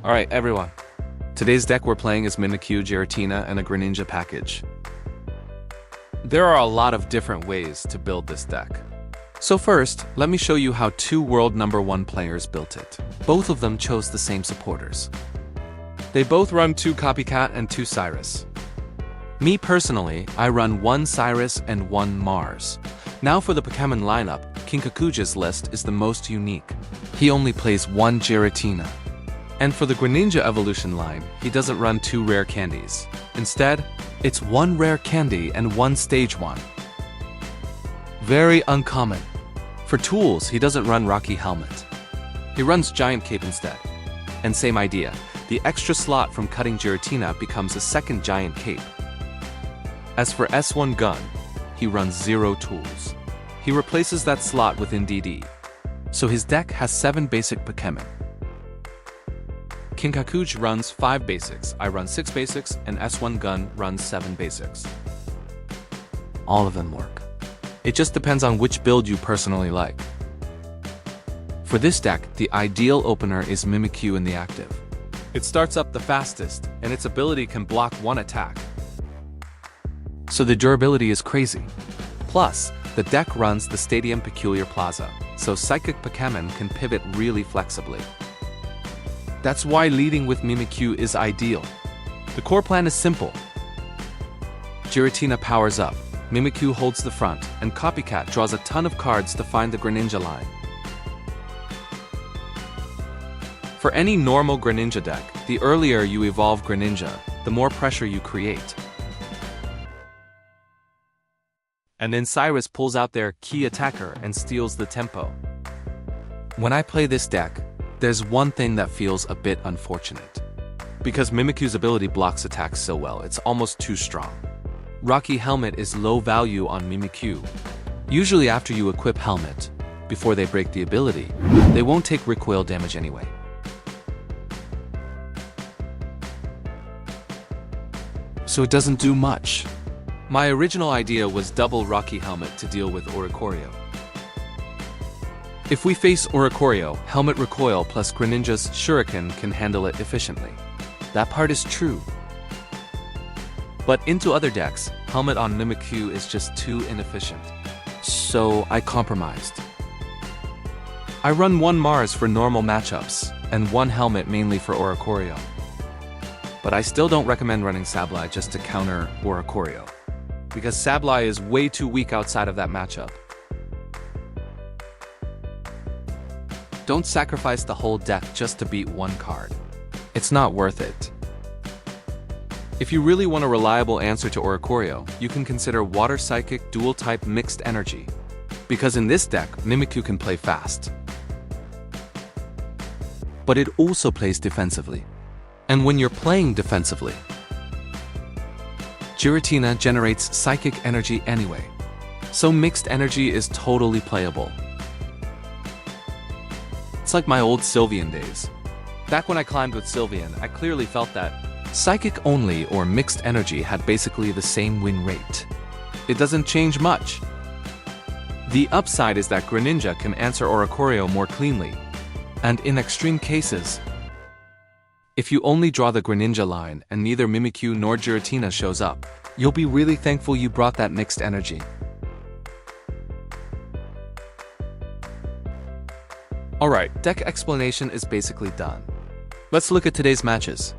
Alright everyone, today's deck we're playing is Mimikyu, Giratina, and a Greninja package. There are a lot of different ways to build this deck. So first, let me show you how two world #1 players built it. Both of them chose the same supporters. They both run 2 Copycat and 2 Cyrus. Me personally, I run 1 Cyrus and 1 Mars. Now for the Pokémon lineup, Kinkakuja's list is the most unique. He only plays 1 Giratina. And for the Greninja evolution line, he doesn't run 2 rare candies. Instead, it's 1 rare candy and 1 stage 1. Very uncommon. For tools, he doesn't run Rocky Helmet. He runs Giant Cape instead. And same idea, the extra slot from cutting Giratina becomes a second Giant Cape. As for S1 Gun, he runs 0 tools. He replaces that slot with DD. So his deck has 7 basic Pokémon. Kinkakuja runs 5 basics, I run 6 basics, and S1 Gun runs 7 basics. All of them work. It just depends on which build you personally like. For this deck, the ideal opener is Mimikyu in the active. It starts up the fastest, and its ability can block 1 attack. So the durability is crazy. Plus, the deck runs the Stadium Peculiar Plaza, so Psychic Pokémon can pivot really flexibly. That's why leading with Mimikyu is ideal. The core plan is simple. Giratina powers up, Mimikyu holds the front, and Copycat draws a ton of cards to find the Greninja line. For any normal Greninja deck, the earlier you evolve Greninja, the more pressure you create. And then Cyrus pulls out their key attacker and steals the tempo. When I play this deck, there's one thing that feels a bit unfortunate. Because Mimikyu's ability blocks attacks so well, it's almost too strong. Rocky Helmet is low value on Mimikyu. Usually after you equip Helmet, before they break the ability, they won't take recoil damage anyway. So it doesn't do much. My original idea was double Rocky Helmet to deal with Oricorio. If we face Oricorio, Helmet Recoil plus Greninja's Shuriken can handle it efficiently. That part is true. But into other decks, Helmet on Mimikyu is just too inefficient. So I compromised. I run 1 Mars for normal matchups, and 1 Helmet mainly for Oricorio. But I still don't recommend running Sableye just to counter Oricorio, because Sableye is way too weak outside of that matchup. Don't sacrifice the whole deck just to beat 1 card. It's not worth it. If you really want a reliable answer to Oricorio, you can consider Water Psychic Dual-Type Mixed Energy. Because in this deck, Mimikyu can play fast. But it also plays defensively. And when you're playing defensively, Giratina generates Psychic Energy anyway. So Mixed Energy is totally playable. It's like my old Sylveon days. Back when I climbed with Sylveon, I clearly felt that Psychic only or Mixed Energy had basically the same win rate. It doesn't change much. The upside is that Greninja can answer Oricorio more cleanly. And in extreme cases, if you only draw the Greninja line and neither Mimikyu nor Giratina shows up, you'll be really thankful you brought that Mixed Energy. Alright, deck explanation is basically done. Let's look at today's matches.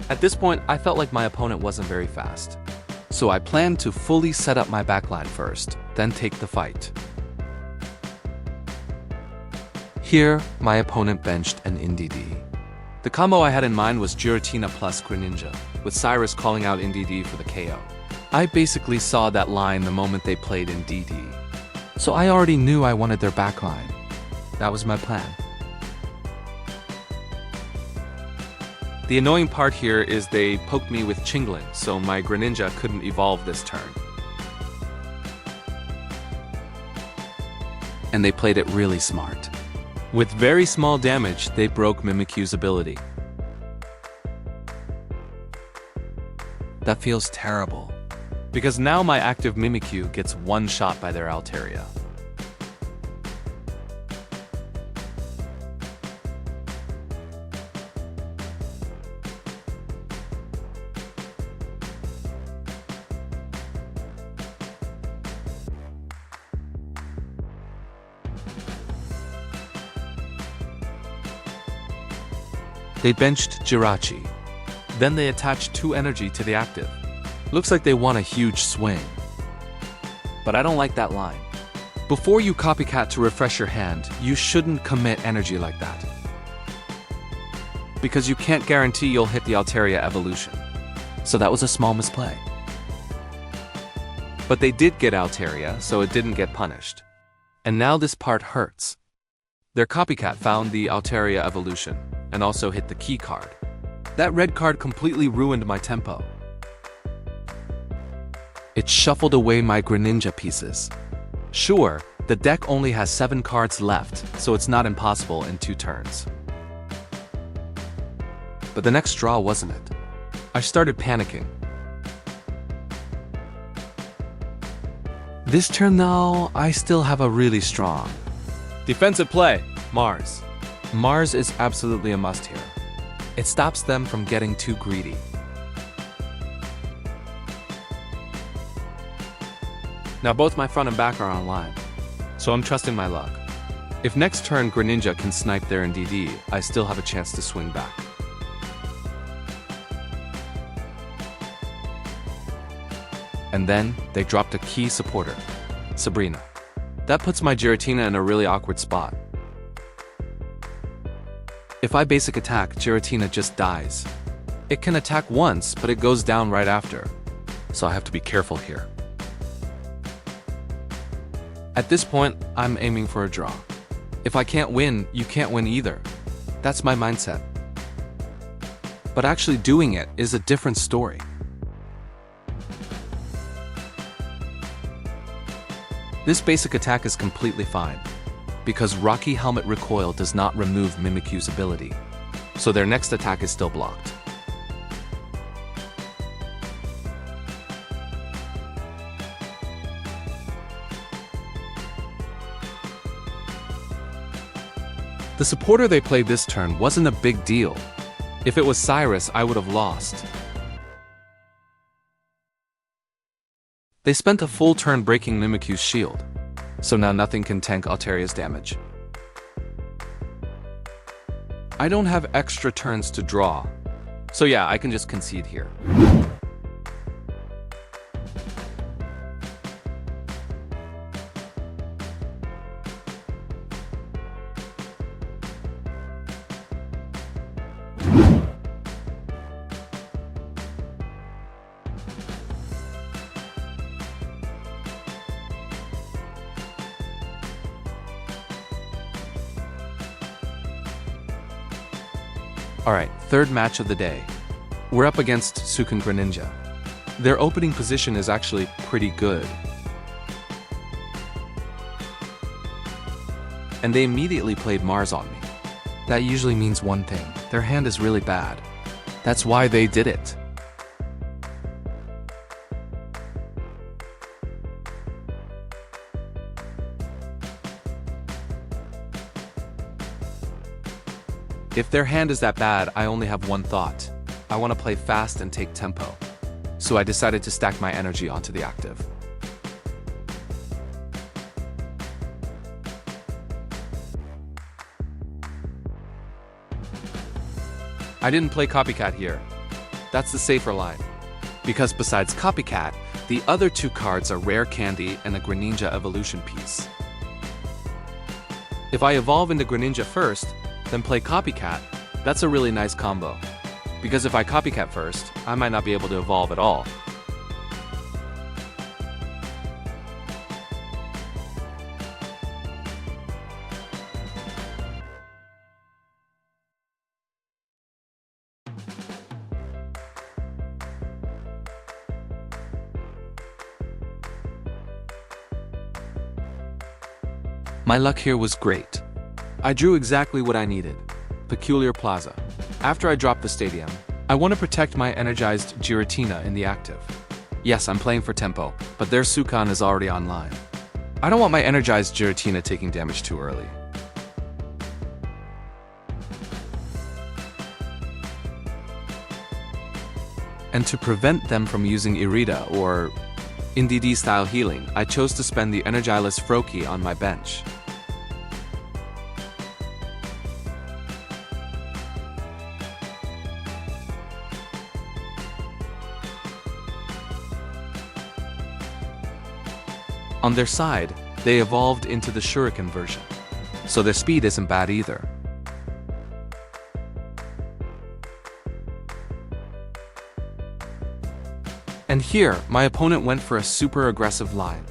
At this point, I felt like my opponent wasn't very fast. So I planned to fully set up my backline first, then take the fight. Here, my opponent benched an DD. The combo I had in mind was Giratina plus Greninja, with Cyrus calling out DD for the KO. I basically saw that line the moment they played DD. So I already knew I wanted their backline. That was my plan. The annoying part here is they poked me with Chingling, so my Greninja couldn't evolve this turn. And they played it really smart. With very small damage, they broke Mimikyu's ability. That feels terrible, because now my active Mimikyu gets 1 shot by their Altaria. They benched Jirachi. Then they attached 2 energy to the active. Looks like they want a huge swing. But I don't like that line. Before you copycat to refresh your hand, you shouldn't commit energy like that. Because you can't guarantee you'll hit the Altaria evolution. So that was a small misplay. But they did get Altaria, so it didn't get punished. And now this part hurts. Their copycat found the Altaria evolution, and also hit the key card. That red card completely ruined my tempo. It shuffled away my Greninja pieces. Sure, the deck only has 7 cards left, so it's not impossible in 2 turns. But the next draw wasn't it. I started panicking. This turn though, I still have a really strong defensive play, Mars. Mars is absolutely a must here. It stops them from getting too greedy. Now both my front and back are online, so I'm trusting my luck. If next turn Greninja can snipe their NDD, I still have a chance to swing back. And then, they dropped a key supporter, Sabrina. That puts my Giratina in a really awkward spot. If I basic attack, Giratina just dies. It can attack once, but it goes down right after. So I have to be careful here. At this point, I'm aiming for a draw. If I can't win, you can't win either. That's my mindset. But actually doing it is a different story. This basic attack is completely fine, because Rocky Helmet Recoil does not remove Mimikyu's ability, so their next attack is still blocked. The supporter they played this turn wasn't a big deal. If it was Cyrus, I would have lost. They spent a full turn breaking Mimikyu's shield, so now nothing can tank Altaria's damage. I don't have extra turns to draw, so yeah, I can just concede here. Alright, third match of the day. We're up against Sukin Greninja. Their opening position is actually pretty good. And they immediately played Mars on me. That usually means one thing. Their hand is really bad. That's why they did it. If their hand is that bad, I only have one thought. I want to play fast and take tempo. So I decided to stack my energy onto the active. I didn't play Copycat here. That's the safer line. Because besides Copycat, the other 2 cards are Rare Candy and a Greninja evolution piece. If I evolve into Greninja first, then play Copycat, that's a really nice combo. Because if I Copycat first, I might not be able to evolve at all. My luck here was great. I drew exactly what I needed. Peculiar Plaza. After I dropped the stadium, I want to protect my energized Giratina in the active. Yes, I'm playing for tempo, but their Sukan is already online. I don't want my energized Giratina taking damage too early. And to prevent them from using Irida or NDD style healing, I chose to spend the Energiless Froakie on my bench. On their side, they evolved into the Shuriken version, so their speed isn't bad either. And here, my opponent went for a super aggressive line.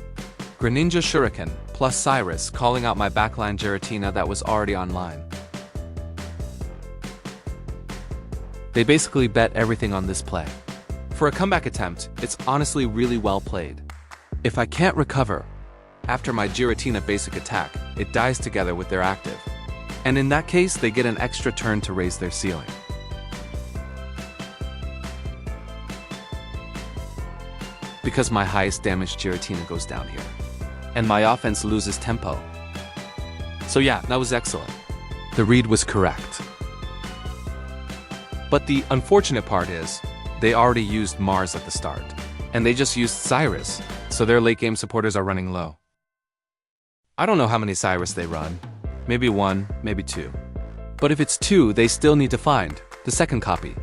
Greninja Shuriken plus Cyrus calling out my backline Giratina that was already online. They basically bet everything on this play. For a comeback attempt, it's honestly really well played. If I can't recover, after my Giratina basic attack, it dies together with their active. And in that case, they get an extra turn to raise their ceiling. Because my highest damage Giratina goes down here, and my offense loses tempo. So yeah, that was excellent. The read was correct. But the unfortunate part is, they already used Mars at the start, and they just used Cyrus, so their late game supporters are running low. I don't know how many Cyrus they run, maybe 1, maybe 2. But if it's 2, they still need to find the second copy.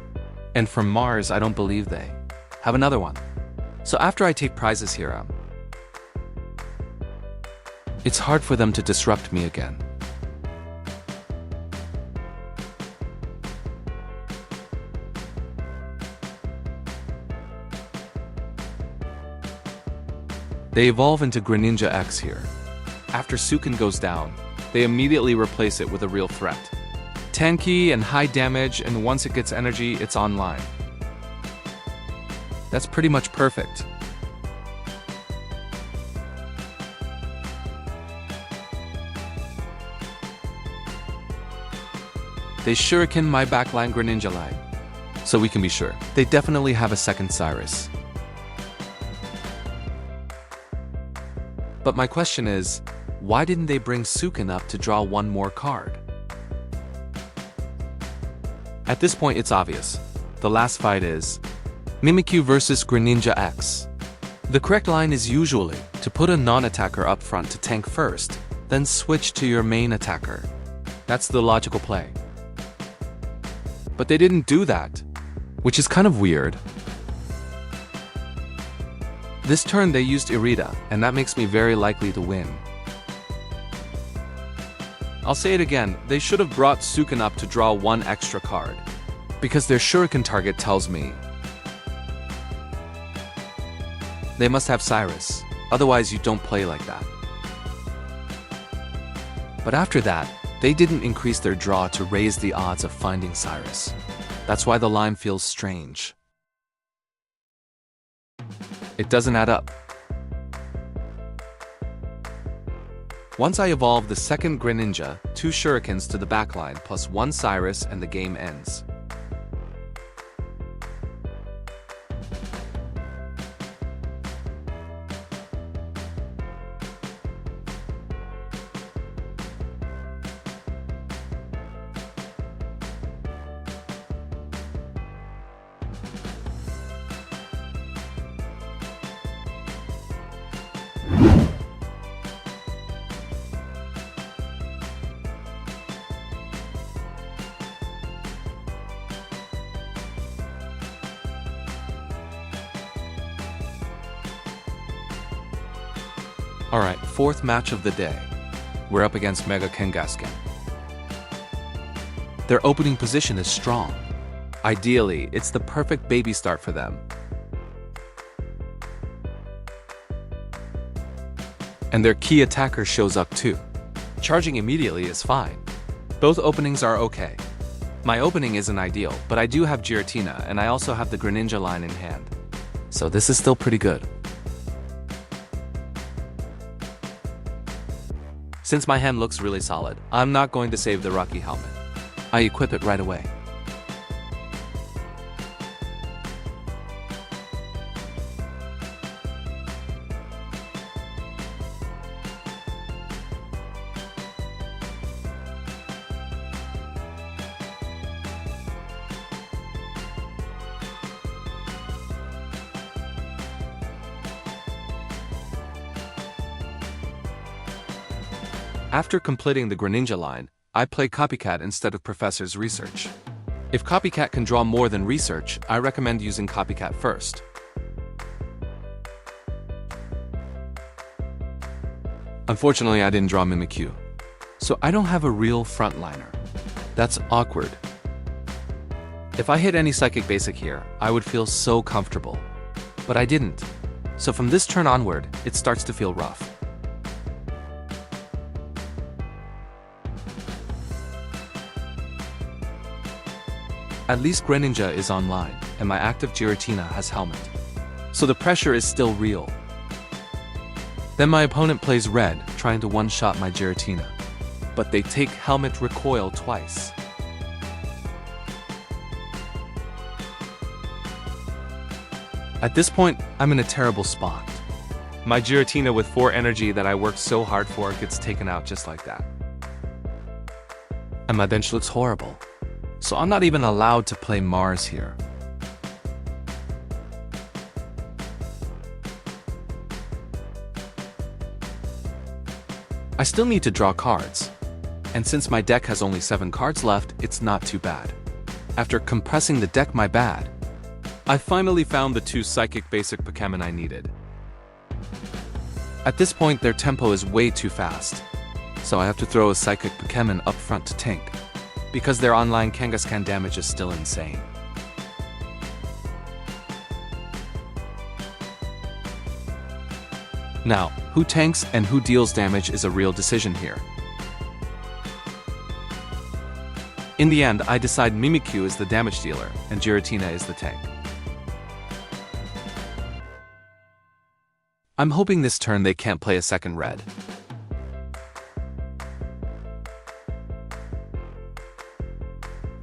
And for Mars, I don't believe they have another one. So after I take prizes here, it's hard for them to disrupt me again. They evolve into Greninja X here. After Sukin goes down, they immediately replace it with a real threat. Tanky and high damage, and once it gets energy, it's online. That's pretty much perfect. They Shuriken my backline Greninja line, so we can be sure. They definitely have a second Cyrus. But my question is, why didn't they bring Sukin up to draw one more card? At this point, it's obvious. The last fight is Mimikyu versus Greninja X. The correct line is usually to put a non-attacker up front to tank first, then switch to your main attacker. That's the logical play. But they didn't do that, which is kind of weird. This turn they used Irida, and that makes me very likely to win. I'll say it again, they should have brought Sukin up to draw one extra card, because their Shuriken target tells me they must have Cyrus, otherwise you don't play like that. But after that, they didn't increase their draw to raise the odds of finding Cyrus. That's why the line feels strange. It doesn't add up. Once I evolve the second Greninja, 2 Shurikens to the backline plus 1 Cyrus and the game ends. Alright, 4th match of the day. We're up against Mega Kangaskhan. Their opening position is strong. Ideally, it's the perfect baby start for them. And their key attacker shows up too. Charging immediately is fine. Both openings are okay. My opening isn't ideal, but I do have Giratina, and I also have the Greninja line in hand. So this is still pretty good. Since my hand looks really solid, I'm not going to save the Rocky helmet. I equip it right away. After completing the Greninja line, I play Copycat instead of Professor's Research. If Copycat can draw more than Research, I recommend using Copycat first. Unfortunately, I didn't draw Mimikyu, so I don't have a real frontliner. That's awkward. If I hit any Psychic Basic here, I would feel so comfortable. But I didn't. So from this turn onward, it starts to feel rough. At least Greninja is online, and my active Giratina has Helmet. So the pressure is still real. Then my opponent plays red, trying to one-shot my Giratina. But they take Helmet Recoil twice. At this point, I'm in a terrible spot. My Giratina with 4 energy that I worked so hard for gets taken out just like that. And my bench looks horrible. So I'm not even allowed to play Mars here. I still need to draw cards. And since my deck has only 7 cards left, it's not too bad. After compressing the deck my bad, I finally found the 2 Psychic Basic Pokémon I needed. At this point, their tempo is way too fast, so I have to throw a Psychic Pokémon up front to tank, because their online Kangaskhan damage is still insane. Now, who tanks and who deals damage is a real decision here. In the end, I decide Mimikyu is the damage dealer and Giratina is the tank. I'm hoping this turn they can't play a second red.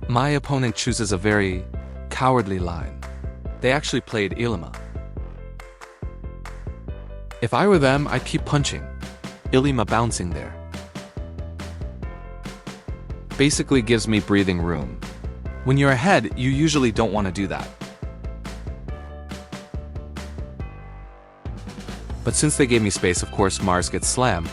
My opponent chooses a very cowardly line. They actually played Ilima. If I were them, I'd keep punching. Ilima bouncing there. Basically gives me breathing room. When you're ahead, you usually don't want to do that. But since they gave me space, of course Mars gets slammed.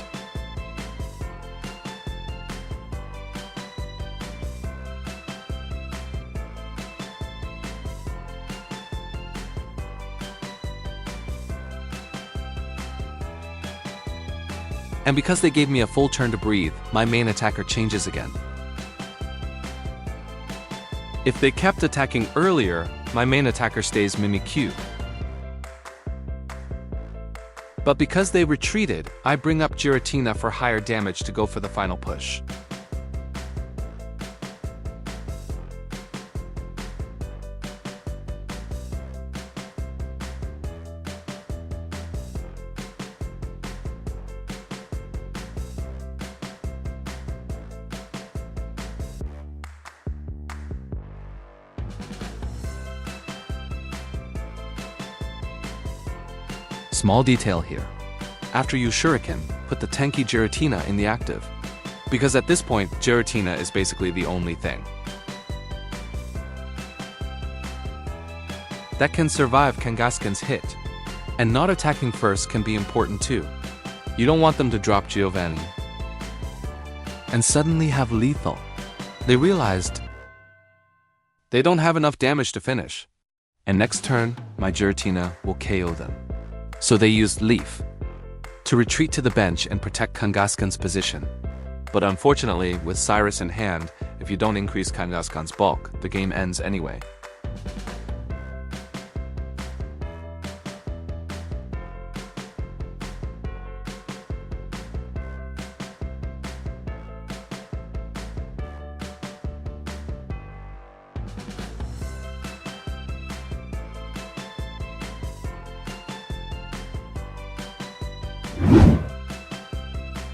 And because they gave me a full turn to breathe, my main attacker changes again. If they kept attacking earlier, my main attacker stays Mimikyu. But because they retreated, I bring up Giratina for higher damage to go for the final push. Small detail here. After you Shuriken, put the tanky Giratina in the active, because at this point, Giratina is basically the only thing that can survive Kangaskhan's hit, and not attacking first can be important too. You don't want them to drop Giovanni and suddenly have lethal. They realized they don't have enough damage to finish, and next turn, my Giratina will KO them. So they used Leaf to retreat to the bench and protect Kangaskhan's position. But unfortunately, with Cyrus in hand, if you don't increase Kangaskhan's bulk, the game ends anyway.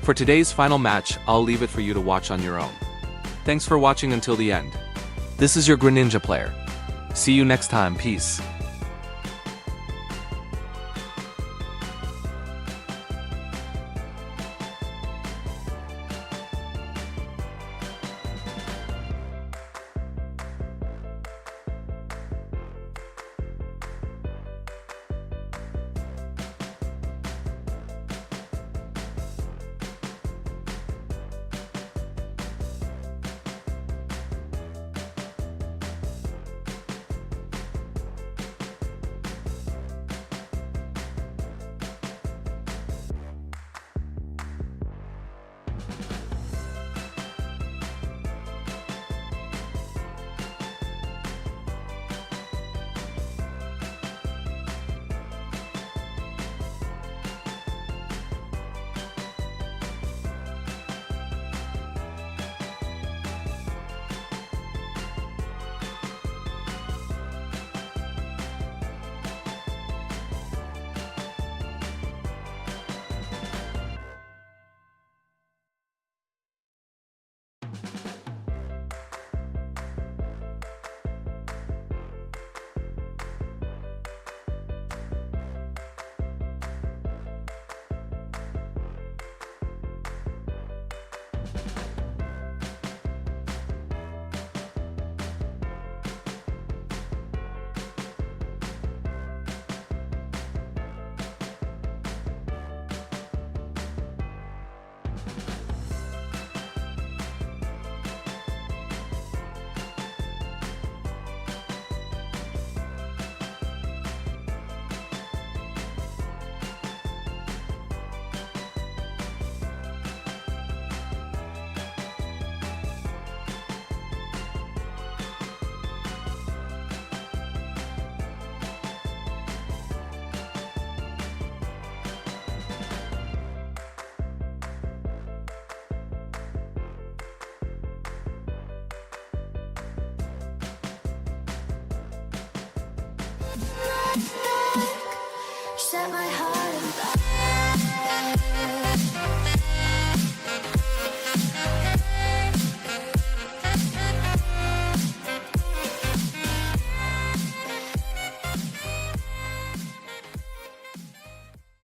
For today's final match, I'll leave it for you to watch on your own. Thanks for watching until the end. This is your Greninja player. See you next time, peace.